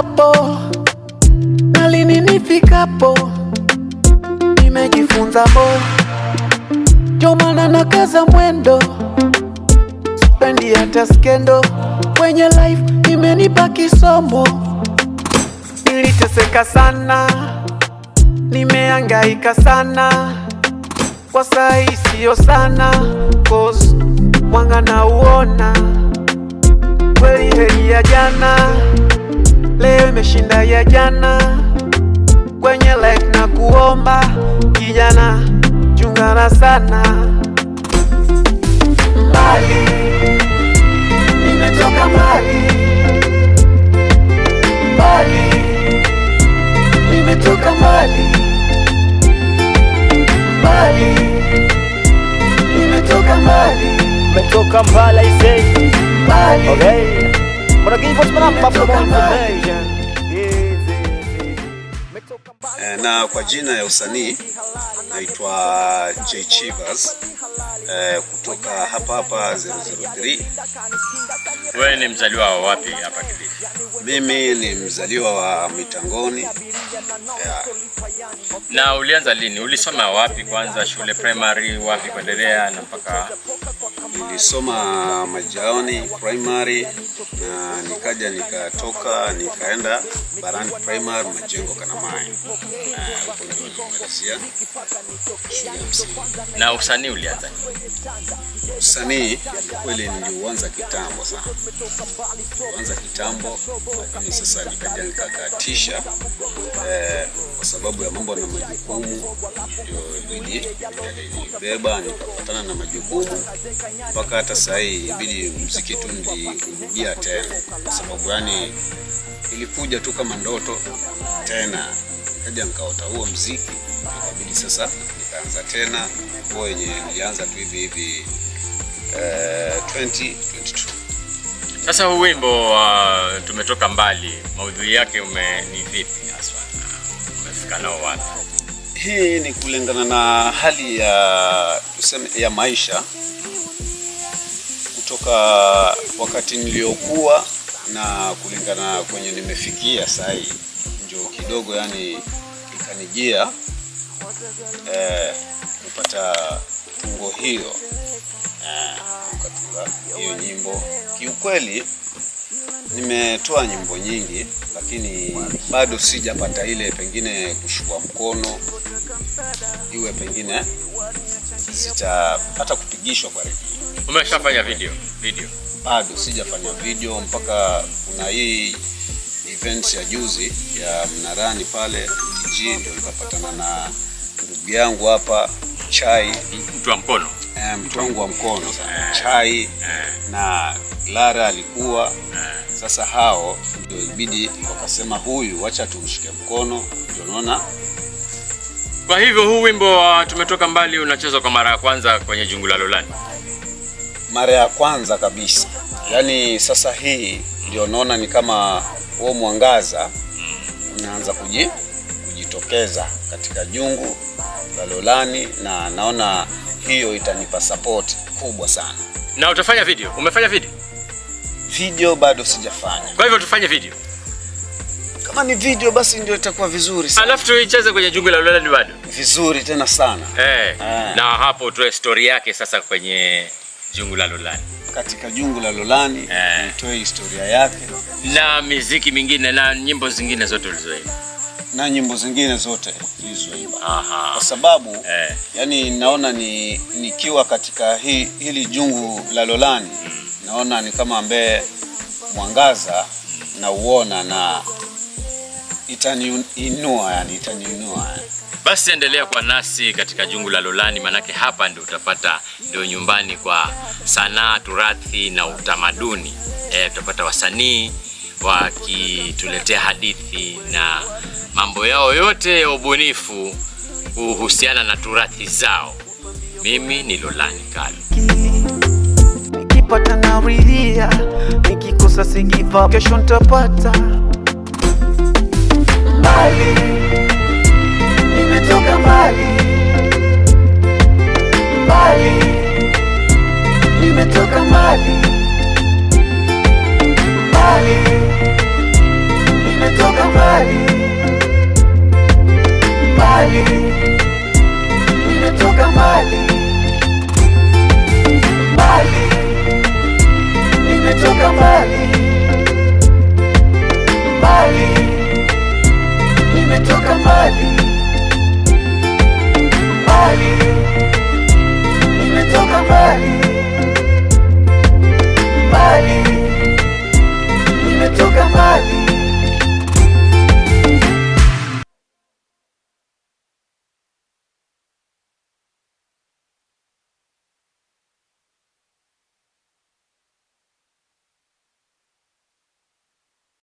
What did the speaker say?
niendapo na lini nifikapo, nimejifunza ndio maana nakaza mwendo, sipendi hata skendo. Kwenye life imenipa kisomo, niliteseka sana, nimehangaika sana, kwa sai sio sana, cause mwanga na uona. Kweli heri ya jana leo imeshinda ya jana, kwenye life na kuomba kijana chungana sana. Mbali, nimetoka mbali, mbali, nimetoka mbali, mbali, nimetoka mbali, umetoka mbali, I say mbali. Okay, but again what's my number for information? Na kwa jina ya usanii naitwa J Chivas, kutoka hapa 003. Wewe ni mzaliwa wa wapi hapa Kilifi? Mimi ni mzaliwa wa Mitangoni. Na ulianza lini? Ulisoma wapi kwanza, shule primary wapi kuendelea na mpaka? Nilisoma Majaoni primary na nikaja nikatoka nikaenda Barani primary Majengo Kanamai. Hapo ndio nilimalizia shule ya msingi. Na usanii ulianza? Usanii kweli niliuanza kitambo sana. Nilianza kitambo, lakini sasa nikaja nikakatisha kwa sababu ya mambo na majukumu, ndio nilibeba nikapatana na majukumu mpaka hata sasa ibidi muziki tu nilirudia tena, kwa sababu yani ilikuja tu kama ndoto tena, nikaja nikaota huo muziki, ikabidi sasa nikaanza tena kwa yenye nilianza tu hivi 2022. Sasa huu wimbo tumetoka mbali, maudhui yake ni vipi hasa? Umefika nao wapi? Hii ni kulingana na hali ya tuseme ya maisha kutoka wakati niliokuwa na kulingana kwenye nimefikia sasa hivi, ndio kidogo yani ikanijia kupata tungo hiyo, nikatunga hiyo nyimbo. Kiukweli nimetoa nyimbo nyingi, lakini bado sijapata ile pengine kushukua mkono, iwe pengine sitapata kupigishwa kwa redio. Umeshafanya video? Bado sijafanya video, mpaka kuna hii event ya juzi ya Mnarani pale TG, ndio nikapatana na ndugu yangu hapa Chai, mtu wa mkono. Mtu wangu wa mkono sana. Chai na Lara alikuwa. Sasa hao ndio ibidi wakasema huyu acha tumshike mkono, ndio unaona. Kwa hivyo huu wimbo tumetoka mbali unachezwa kwa mara ya kwanza kwenye Jungu la Lolani? Mara ya kwanza kabisa. Yaani sasa hii ndio naona ni kama huo mwangaza unaanza kujitokeza katika Jungu la Lolani, na naona hiyo itanipa support kubwa sana. Na utafanya video? Umefanya video? Video bado sijafanya. Kwa hivyo tufanye video. Kama ni video basi ndio itakuwa vizuri sana. Alafu tuicheze kwenye Jungu la Lolani bado? Vizuri tena sana. Na hapo tuwe story yake sasa kwenye Jungu la Lolani. Katika Jungu la Lolani nitoe historia yake na muziki mingine na nyimbo zingine zote ulizoimba. Na nyimbo zingine zote nilizoimba. Kwa sababu yani naona nikiwa katika hili Jungu la Lolani naona ni kama ambaye mwangaza na uona na itaniinua. Basi endelea kwa nasi katika Jungu la Lolani, manake hapa ndio utapata, ndio nyumbani kwa sanaa, turathi na utamaduni. Utapata wasanii wakituletea hadithi na mambo yao yote ya ubunifu kuhusiana na turathi zao. Mimi ni Lolani Kalu. Nikipata na ridhia, nikikosa sigiva, kesho nitapata. Mbali, nimetoka mbali, mbali, nimetoka mbali, mbali, nimetoka tumefika mbali.